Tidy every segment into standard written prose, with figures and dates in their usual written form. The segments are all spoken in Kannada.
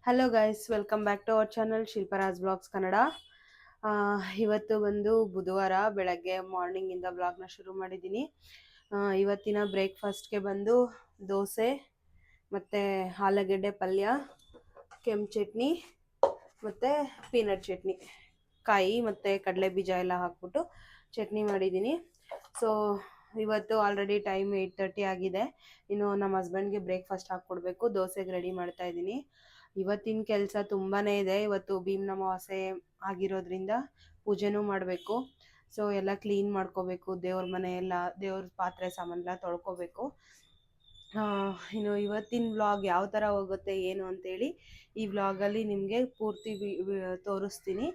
Hello guys, welcome back to our channel Shilparaj blogs Kannada. ಇವತ್ತು ಬಂದು ಬುಧವಾರ ಬೆಳಗ್ಗೆ ಮಾರ್ನಿಂಗಿಂದ ಬ್ಲಾಗ್ನ ಶುರು ಮಾಡಿದ್ದೀನಿ. ಇವತ್ತಿನ ಬ್ರೇಕ್ಫಾಸ್ಟ್ಗೆ ಬಂದು ದೋಸೆ ಮತ್ತು ಆಲೂಗೆಡ್ಡೆ ಪಲ್ಯ, ಕೆಂಪು ಚಟ್ನಿ ಮತ್ತು ಪೀನಟ್ ಚಟ್ನಿ, ಕಾಯಿ ಮತ್ತು ಕಡಲೆ ಬೀಜ ಎಲ್ಲ ಹಾಕ್ಬಿಟ್ಟು ಚಟ್ನಿ ಮಾಡಿದ್ದೀನಿ. ಸೊ ಇವತ್ತು ಆಲ್ರೆಡಿ ಟೈಮ್ 8:30 ಆಗಿದೆ. ಇನ್ನು ನಮ್ಮ ಹಸ್ಬೆಂಡ್ಗೆ ಬ್ರೇಕ್ಫಾಸ್ಟ್ ಹಾಕ್ಕೊಡ್ಬೇಕು. ದೋಸೆಗೆ ರೆಡಿ ಮಾಡ್ತಾ ಇದ್ದೀನಿ. ಇವತ್ತಿನ ಕೆಲಸ ತುಂಬಾ ಇದೆ. ಇವತ್ತು ಭೀಮ್ ಅಮಾವಾಸ್ಯೆ ಆಗಿರೋದ್ರಿಂದ ಪೂಜೆನೂ ಮಾಡಬೇಕು. ಸೊ ಎಲ್ಲ ಕ್ಲೀನ್ ಮಾಡ್ಕೋಬೇಕು. ದೇವ್ರ ಮನೆ ಎಲ್ಲ, ದೇವ್ರ ಪಾತ್ರೆ ಸಾಮಾನೆಲ್ಲ ತೊಳ್ಕೊಬೇಕು. ಇನ್ನು ಇವತ್ತಿನ ವ್ಲಾಗ್ ಯಾವ ಥರ ಹೋಗುತ್ತೆ ಏನು ಅಂತೇಳಿ ಈ ವ್ಲಾಗಲ್ಲಿ ನಿಮಗೆ ಪೂರ್ತಿ ತೋರಿಸ್ತೀನಿ.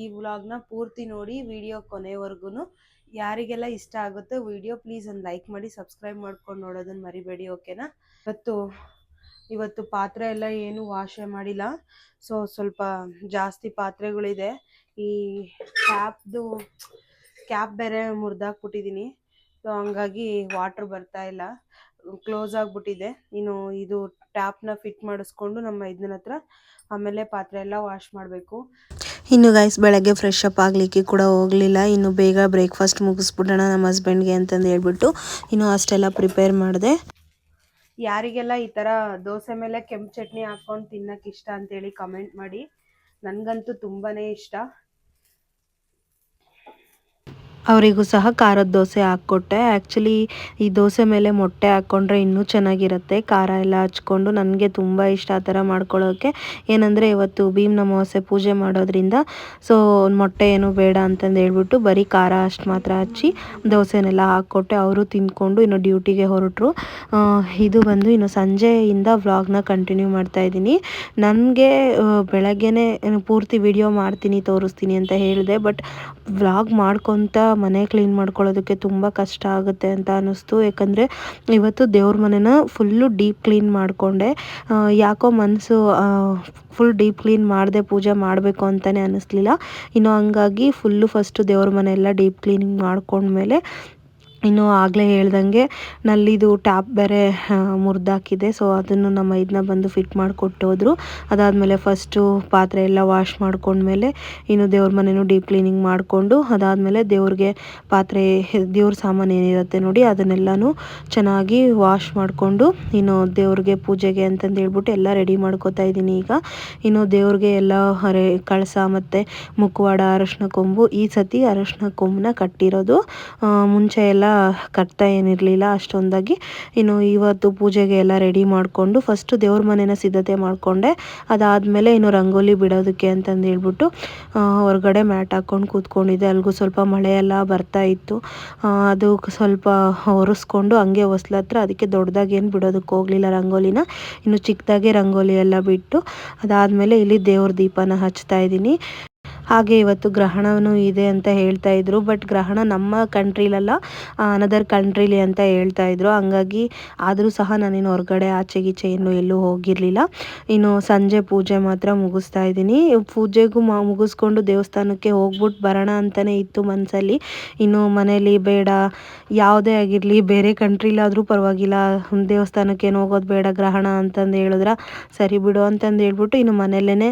ಈ ವ್ಲಾಗ್ನ ಪೂರ್ತಿ ನೋಡಿ, ವಿಡಿಯೋ ಕೊನೆವರೆಗೂ ಯಾರಿಗೆಲ್ಲ ಇಷ್ಟ ಆಗುತ್ತೋ ವಿಡಿಯೋ ಪ್ಲೀಸ್ ಒಂದು ಲೈಕ್ ಮಾಡಿ, ಸಬ್ಸ್ಕ್ರೈಬ್ ಮಾಡ್ಕೊಂಡು ನೋಡೋದನ್ನು ಮರಿಬೇಡಿ, ಓಕೆನಾ? ಇವತ್ತು ಪಾತ್ರೆ ಎಲ್ಲ ಏನು ವಾಶೇ ಮಾಡಿಲ್ಲ. ಸೊ ಸ್ವಲ್ಪ ಜಾಸ್ತಿ ಪಾತ್ರೆಗಳಿದೆ. ಈ ಕ್ಯಾಪ್ ಬೇರೆ ಮುರಿದಾಕ್ಬಿಟ್ಟಿದ್ದೀನಿ. ಸೊ ಹಂಗಾಗಿ ವಾಟ್ರ್ ಬರ್ತಾ ಇಲ್ಲ, ಕ್ಲೋಸ್ ಆಗಿಬಿಟ್ಟಿದೆ. ಇನ್ನು ಇದು ಟ್ಯಾಪ್ನ ಫಿಟ್ ಮಾಡಿಸ್ಕೊಂಡು ನಮ್ಮ ಇದನ್ನ ಹತ್ರ ಆಮೇಲೆ ಪಾತ್ರೆ ಎಲ್ಲ ವಾಶ್ ಮಾಡಬೇಕು. ಇನ್ನು ಗೈಸ್ ಬೆಳಗ್ಗೆ ಫ್ರೆಶ್ ಅಪ್ ಆಗಲಿಕ್ಕೆ ಕೂಡ ಹೋಗಲಿಲ್ಲ. ಇನ್ನು ಬೇಗ ಬ್ರೇಕ್ಫಾಸ್ಟ್ ಮುಗಿಸ್ಬಿಡೋಣ ನಮ್ಮ ಹಸ್ಬೆಂಡ್ಗೆ ಅಂತಂದು ಹೇಳ್ಬಿಟ್ಟು ಇನ್ನು ಅಷ್ಟೆಲ್ಲ ಪ್ರಿಪೇರ್ ಮಾಡಿದೆ. ಯಾರಿಗೆಲ್ಲ ಈ ಥರ ದೋಸೆ ಮೇಲೆ ಕೆಂಪು ಚಟ್ನಿ ಹಾಕ್ಕೊಂಡು ತಿನ್ನೋಕೆ ಇಷ್ಟ ಅಂತೇಳಿ ಕಮೆಂಟ್ ಮಾಡಿ. ನನಗಂತೂ ತುಂಬಾ ಇಷ್ಟ. ಅವರಿಗೂ ಸಹ ಖಾರದ ದೋಸೆ ಹಾಕ್ಕೊಟ್ಟೆ. ಆ್ಯಕ್ಚುಲಿ ಈ ದೋಸೆ ಮೇಲೆ ಮೊಟ್ಟೆ ಹಾಕ್ಕೊಂಡ್ರೆ ಇನ್ನೂ ಚೆನ್ನಾಗಿರುತ್ತೆ, ಖಾರ ಎಲ್ಲ ಹಚ್ಕೊಂಡು. ನನಗೆ ತುಂಬ ಇಷ್ಟ ಆ ಥರ ಮಾಡ್ಕೊಳ್ಳೋಕ್ಕೆ. ಏನಂದರೆ ಇವತ್ತು ಭೀಮ್ ಅಮಾವಾಸ್ಯೆ ಪೂಜೆ ಮಾಡೋದ್ರಿಂದ ಸೊ ಮೊಟ್ಟೆ ಏನು ಬೇಡ ಅಂತಂದು ಹೇಳ್ಬಿಟ್ಟು ಬರೀ ಖಾರ ಅಷ್ಟು ಮಾತ್ರ ಹಚ್ಚಿ ದೋಸೆನೆಲ್ಲ ಹಾಕ್ಕೊಟ್ಟೆ. ಅವರು ತಿಂದ್ಕೊಂಡು ಇನ್ನು ಡ್ಯೂಟಿಗೆ ಹೊರಟರು. ಇದು ಬಂದು ಇನ್ನು ಸಂಜೆಯಿಂದ ವ್ಲಾಗ್ನ ಕಂಟಿನ್ಯೂ ಮಾಡ್ತಾಯಿದ್ದೀನಿ. ನನಗೆ ಬೆಳಗ್ಗೆನೇ ಪೂರ್ತಿ ವಿಡಿಯೋ ಮಾಡ್ತೀನಿ, ತೋರಿಸ್ತೀನಿ ಅಂತ ಹೇಳಿದೆ. ಬಟ್ ವ್ಲಾಗ್ ಮಾಡ್ಕೊತ ಮನೆ ಕ್ಲೀನ್ ಮಾಡ್ಕೊಳ್ಳೋದಕ್ಕೆ ತುಂಬ ಕಷ್ಟ ಆಗುತ್ತೆ ಅಂತ ಅನ್ನಿಸ್ತು. ಯಾಕಂದರೆ ಇವತ್ತು ದೇವ್ರ ಮನೆನ ಫುಲ್ಲು ಡೀಪ್ ಕ್ಲೀನ್ ಮಾಡಿಕೊಂಡೆ. ಯಾಕೋ ಮನಸ್ಸು ಫುಲ್ ಡೀಪ್ ಕ್ಲೀನ್ ಮಾಡಿದೆ, ಪೂಜೆ ಮಾಡಬೇಕು ಅಂತಲೇ ಅನ್ನಿಸ್ಲಿಲ್ಲ. ಇನ್ನು ಹಂಗಾಗಿ ಫುಲ್ಲು ಫಸ್ಟು ದೇವ್ರ ಮನೆ ಎಲ್ಲ ಡೀಪ್ ಕ್ಲೀನಿಂಗ್ ಮಾಡ್ಕೊಂಡ್ಮೇಲೆ ಇನ್ನು ಆಗಲೇ ಹೇಳ್ದಂಗೆ ನಲ್ಲಿದು ಟ್ಯಾಪ್ ಬೇರೆ ಮುರಿದಾಕಿದೆ. ಸೊ ಅದನ್ನು ನಮ್ಮ ಇದನ್ನ ಬಂದು ಫಿಟ್ ಮಾಡಿಕೊಟ್ಟೋದ್ರು. ಅದಾದಮೇಲೆ ಫಸ್ಟು ಪಾತ್ರೆ ಎಲ್ಲ ವಾಶ್ ಮಾಡ್ಕೊಂಡ್ಮೇಲೆ ಇನ್ನು ದೇವ್ರ ಮನೆಯೂ ಡೀಪ್ ಕ್ಲೀನಿಂಗ್ ಮಾಡಿಕೊಂಡು ಅದಾದಮೇಲೆ ದೇವ್ರಿಗೆ ಪಾತ್ರೆ, ದೇವ್ರ ಸಾಮಾನು ಏನಿರುತ್ತೆ ನೋಡಿ ಅದನ್ನೆಲ್ಲನೂ ಚೆನ್ನಾಗಿ ವಾಶ್ ಮಾಡಿಕೊಂಡು ಇನ್ನು ದೇವ್ರಿಗೆ ಪೂಜೆಗೆ ಅಂತಂದು ಹೇಳ್ಬಿಟ್ಟು ಎಲ್ಲ ರೆಡಿ ಮಾಡ್ಕೋತಾ ಇದ್ದೀನಿ ಈಗ. ಇನ್ನು ದೇವ್ರಿಗೆ ಎಲ್ಲ ಕಳಸ ಮತ್ತು ಮುಖವಾಡ, ಅರಶಿನ ಕೊಂಬು, ಈ ಸತಿ ಅರಶಿನ ಕೊಂಬನ್ನ ಕಟ್ಟಿರೋದು. ಮುಂಚೆ ಎಲ್ಲ ಕಟ್ತಾ ಏನಿರಲಿಲ್ಲ ಅಷ್ಟೊಂದಾಗಿ. ಇನ್ನು ಇವತ್ತು ಪೂಜೆಗೆ ಎಲ್ಲ ರೆಡಿ ಮಾಡಿಕೊಂಡು ಫಸ್ಟು ದೇವ್ರ ಮನೆನ ಸಿದ್ಧತೆ ಮಾಡಿಕೊಂಡೆ. ಅದಾದಮೇಲೆ ಇನ್ನು ರಂಗೋಲಿ ಬಿಡೋದಕ್ಕೆ ಅಂತಂದು ಹೇಳ್ಬಿಟ್ಟು ಹೊರಗಡೆ ಮ್ಯಾಟ್ ಹಾಕ್ಕೊಂಡು ಕೂತ್ಕೊಂಡಿದ್ದೆ. ಅಲ್ಲಿಗೂ ಸ್ವಲ್ಪ ಮಳೆ ಎಲ್ಲ ಬರ್ತಾ ಇತ್ತು. ಅದು ಸ್ವಲ್ಪ ಒರೆಸ್ಕೊಂಡು ಹಂಗೆ ಹೊಸ್ಲ ಹತ್ರ, ಅದಕ್ಕೆ ದೊಡ್ಡದಾಗಿ ಏನು ಬಿಡೋದಕ್ಕೆ ಹೋಗಲಿಲ್ಲ ರಂಗೋಲಿನ. ಇನ್ನು ಚಿಕ್ಕದಾಗೆ ರಂಗೋಲಿ ಎಲ್ಲ ಬಿಟ್ಟು ಅದಾದಮೇಲೆ ಇಲ್ಲಿ ದೇವ್ರ ದೀಪನ ಹಚ್ತಾ ಇದ್ದೀನಿ. ಹಾಗೆ ಇವತ್ತು ಗ್ರಹಣವೂ ಇದೆ ಅಂತ ಹೇಳ್ತಾ ಇದ್ರು. ಬಟ್ ಗ್ರಹಣ ನಮ್ಮ ಕಂಟ್ರಿಲಲ್ಲ, ಅನದರ್ ಕಂಟ್ರಿಲಿ ಅಂತ ಹೇಳ್ತಾ ಇದ್ರು. ಹಂಗಾಗಿ ಆದರೂ ಸಹ ನಾನಿನ್ನು ಹೊರಗಡೆ ಆಚೆಗೀಚೆ ಎಲ್ಲೂ ಹೋಗಿರಲಿಲ್ಲ. ಇನ್ನು ಸಂಜೆ ಪೂಜೆ ಮಾತ್ರ ಮುಗಿಸ್ತಾ ಇದ್ದೀನಿ. ಪೂಜೆಗೂ ಮುಗಿಸ್ಕೊಂಡು ದೇವಸ್ಥಾನಕ್ಕೆ ಹೋಗ್ಬಿಟ್ಟು ಬರೋಣ ಅಂತಲೇ ಇತ್ತು ಮನಸ್ಸಲ್ಲಿ. ಇನ್ನು ಮನೇಲಿ ಬೇಡ, ಯಾವುದೇ ಆಗಿರಲಿ, ಬೇರೆ ಕಂಟ್ರಿಲಾದರೂ ಪರವಾಗಿಲ್ಲ, ದೇವಸ್ಥಾನಕ್ಕೇನು ಹೋಗೋದು ಬೇಡ ಗ್ರಹಣ ಅಂತಂದು ಹೇಳಿದ್ರೆ ಸರಿ ಬಿಡು ಅಂತಂದು ಹೇಳ್ಬಿಟ್ಟು ಇನ್ನು ಮನೆಯಲ್ಲೇ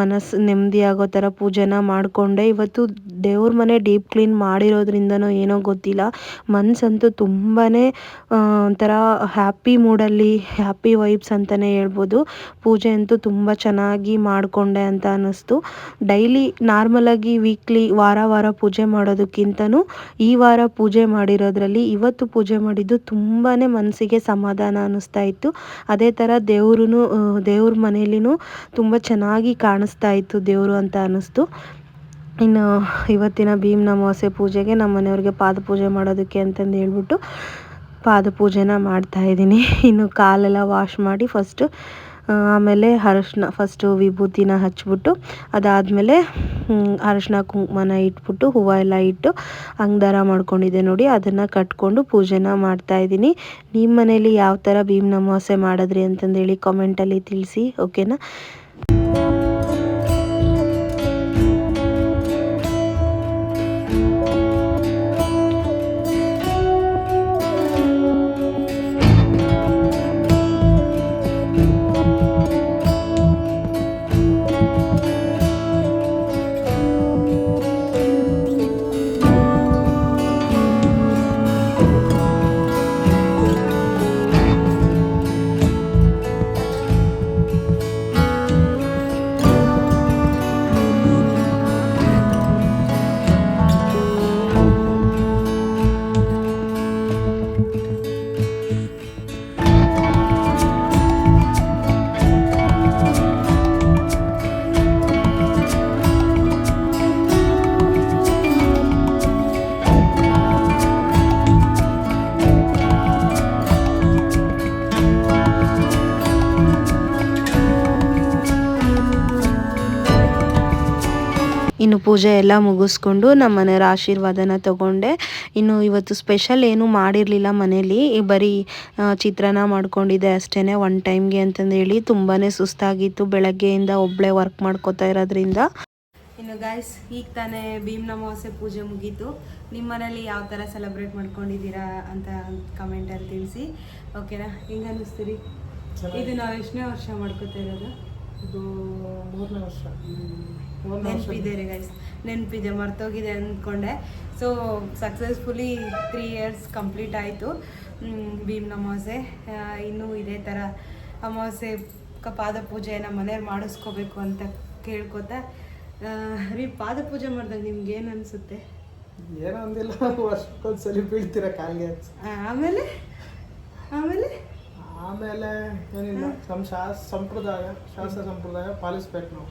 ಮನಸ್ಸು ನೆಮ್ಮದಿ ಆಗೋ ಥರ ಪೂಜೆನ ಮಾಡಿಕೊಂಡೆ. ಇವತ್ತು ದೇವ್ರ ಮನೆ ಡೀಪ್ ಕ್ಲೀನ್ ಮಾಡಿರೋದ್ರಿಂದನೋ ಏನೋ ಗೊತ್ತಿಲ್ಲ, ಮನಸ್ಸಂತೂ ತುಂಬಾ ಒಂಥರ ಹ್ಯಾಪಿ ಮೂಡಲ್ಲಿ, ಹ್ಯಾಪಿ ವೈಬ್ಸ್ ಅಂತಲೇ ಹೇಳ್ಬೋದು. ಪೂಜೆ ಅಂತೂ ತುಂಬ ಚೆನ್ನಾಗಿ ಮಾಡಿಕೊಂಡೆ ಅಂತ ಅನ್ನಿಸ್ತು. ಡೈಲಿ ನಾರ್ಮಲಾಗಿ ವೀಕ್ಲಿ ವಾರ ಪೂಜೆ ಮಾಡೋದಕ್ಕಿಂತನೂ ಈ ವಾರ ಪೂಜೆ ಮಾಡಿರೋದ್ರಲ್ಲಿ ಇವತ್ತು ಪೂಜೆ ಮಾಡಿದ್ದು ತುಂಬಾ ಮನಸ್ಸಿಗೆ ಸಮಾಧಾನ ಅನ್ನಿಸ್ತಾ ಇತ್ತು. ಅದೇ ಥರ ದೇವ್ರ ಮನೆಯಲ್ಲಿನೂ ತುಂಬ ಚೆನ್ನಾಗಿ ಕಾಣಿಸ್ತಾ ಇತ್ತು ದೇವರು ಅಂತ ಅನ್ನಿಸ್ತು. ಇನ್ನು ಇವತ್ತಿನ ಭೀಮ್ ಅಮಾವಾಸ್ಯೆ ಪೂಜೆಗೆ ನಮ್ಮ ಮನೆಯವ್ರಿಗೆ ಪಾದ ಪೂಜೆ ಮಾಡೋದಕ್ಕೆ ಅಂತಂದು ಹೇಳ್ಬಿಟ್ಟು ಪಾದ ಪೂಜೆನ ಮಾಡ್ತಾಯಿದ್ದೀನಿ. ಇನ್ನು ಕಾಲೆಲ್ಲ ವಾಶ್ ಮಾಡಿ ಆಮೇಲೆ ಫಸ್ಟು ವಿಭೂತಿನ ಹಚ್ಬಿಟ್ಟು ಅದಾದಮೇಲೆ ಅರಶಿನ ಕುಂಕುಮನ ಇಟ್ಬಿಟ್ಟು ಹೂವು ಎಲ್ಲ ಇಟ್ಟು ಅಂಗದಾರ ಮಾಡ್ಕೊಂಡಿದ್ದೆ ನೋಡಿ, ಅದನ್ನು ಕಟ್ಕೊಂಡು ಪೂಜೆನ ಮಾಡ್ತಾಯಿದ್ದೀನಿ. ನಿಮ್ಮ ಮನೇಲಿ ಯಾವ ಥರ ಭೀಮ್ ಅಮಾವಾಸ್ಯೆ ಮಾಡಿದ್ರಿ ಅಂತಂದೇಳಿ ಕಾಮೆಂಟಲ್ಲಿ ತಿಳಿಸಿ, ಓಕೆನಾ? ಇನ್ನು ಪೂಜೆ ಎಲ್ಲ ಮುಗಿಸ್ಕೊಂಡು ನಮ್ಮ ಮನೆಯವರ ಆಶೀರ್ವಾದನ ತಗೊಂಡೆ. ಇನ್ನು ಇವತ್ತು ಸ್ಪೆಷಲ್ ಏನೂ ಮಾಡಿರಲಿಲ್ಲ ಮನೇಲಿ, ಬರೀ ಚಿತ್ರಾನ್ನ ಮಾಡ್ಕೊಂಡಿದ್ದೆ ಅಷ್ಟೇ ಒನ್ ಟೈಮ್ಗೆ ಅಂತಂದೇಳಿ. ತುಂಬಾ ಸುಸ್ತಾಗಿತ್ತು ಬೆಳಗ್ಗೆಯಿಂದ ಒಬ್ಬಳೇ ವರ್ಕ್ ಮಾಡ್ಕೋತಾ ಇರೋದ್ರಿಂದ. ಇನ್ನು ಗಾಯ್ಸ್, ಈಗ ತಾನೇ ಭೀಮ್ನ ಅಮಾವಾಸ್ಯೆ ಪೂಜೆ ಮುಗೀತು. ನಿಮ್ಮ ಮನೇಲಿ ಯಾವ ಥರ ಸೆಲೆಬ್ರೇಟ್ ಮಾಡ್ಕೊಂಡಿದ್ದೀರಾ ಅಂತ ಕಮೆಂಟಲ್ಲಿ ತಿಳಿಸಿ, ಓಕೆನಾ? ಹೆಂಗೆ ಅನ್ನಿಸ್ತೀರಿ? ಇದು ನಾವು ಎಷ್ಟನೇ ವರ್ಷ ಮಾಡ್ಕೋತಾ ಇರೋದು? ಇದು 3ನೇ ವರ್ಷ. ನೆನಪಿದೆ ರೀ ಗೈಸ್, ನೆನಪಿದೆ, ಮರ್ತೋಗಿದೆ ಅಂದ್ಕೊಂಡೆ. ಸೊ ಸಕ್ಸಸ್ಫುಲಿ 3 years ಕಂಪ್ಲೀಟ್ ಆಯಿತು ಭೀಮ್ನ ಅಮಾವಾಸ್ಯೆ. ಇನ್ನೂ ಇದೇ ಥರ ಅಮಾವಾಸ್ಯೆ ಪಾದ ಪೂಜೆ ನಮ್ಮ ಮನೆಯವ್ರು ಮಾಡಿಸ್ಕೋಬೇಕು ಅಂತ ಕೇಳ್ಕೊತಾ. ರೀ, ಪಾದ ಪೂಜೆ ಮಾಡಿದಾಗ ನಿಮ್ಗೆ ಏನು ಅನಿಸುತ್ತೆ? ಏನೋ ಒಂದಿಲ್ಲ, ವರ್ಷಕ್ಕೊಂದ್ಸಲಿ ಬೀಳ್ತೀರ ಕಾಲಿಗೆ. ಆಮೇಲೆ ಆಮೇಲೆ ಆಮೇಲೆ ಏನಿಲ್ಲ, ನಮ್ಮ ಶಾಸ್ತ್ರ ಸಂಪ್ರದಾಯ ಪಾಲಿಸ್ಬೇಕು ನಾವು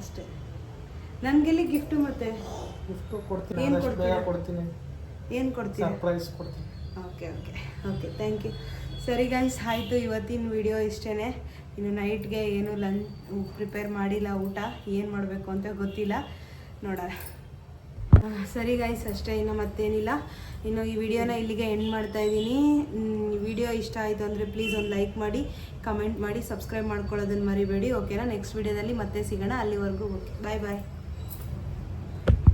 ಅಷ್ಟೇ. ನನಗೆಲ್ಲಿ ಗಿಫ್ಟು ಮತ್ತೆ ಗಿಫ್ಟು ಕೊಡ್ತೀನಿ, ಏನ್ ಆದಷ್ಟು ಬೇಗ ಕೊಡ್ತೀರಾ? ಕೊಡ್ತೀನಿ, ಏನು ಕೊಡ್ತೀರಾ? ಸರ್ಪ್ರೈಸ್ ಕೊಡ್ತೀನಿ. Okay okay okay, thank you. ಸರಿ ಗೈಸ್, ಆಯಿತು, ಇವತ್ತಿನ ವಿಡಿಯೋ ಇಷ್ಟೇ. ಇನ್ನು ನೈಟ್ಗೆ ಏನು ಪ್ರಿಪೇರ್ ಮಾಡಿಲ್ಲ, ಊಟ ಏನು ಮಾಡಬೇಕು ಅಂತ ಗೊತ್ತಿಲ್ಲ, ನೋಡೋಣ. ಸರಿ ಗೈಸ್, ಅಷ್ಟೇ, ಇನ್ನು ಮತ್ತೇನಿಲ್ಲ. ಇನ್ನು ಈ ವಿಡಿಯೋನ ಇಲ್ಲಿಗೆ ಎಂಡ್ ಮಾಡ್ತಾ ಇದ್ದೀನಿ. ವಿಡಿಯೋ ಇಷ್ಟ ಆಯಿತು ಅಂದರೆ ಪ್ಲೀಸ್ ಒಂದು ಲೈಕ್ ಮಾಡಿ, ಕಮೆಂಟ್ ಮಾಡಿ, ಸಬ್ಸ್ಕ್ರೈಬ್ ಮಾಡ್ಕೊಳ್ಳೋದನ್ನು ಮರಿಬೇಡಿ, ಓಕೆನಾ? ನೆಕ್ಸ್ಟ್ ವಿಡಿಯೋದಲ್ಲಿ ಮತ್ತೆ ಸಿಗೋಣ. ಅಲ್ಲಿವರೆಗೂ ಓಕೆ, ಬಾಯ್ ಬಾಯ್.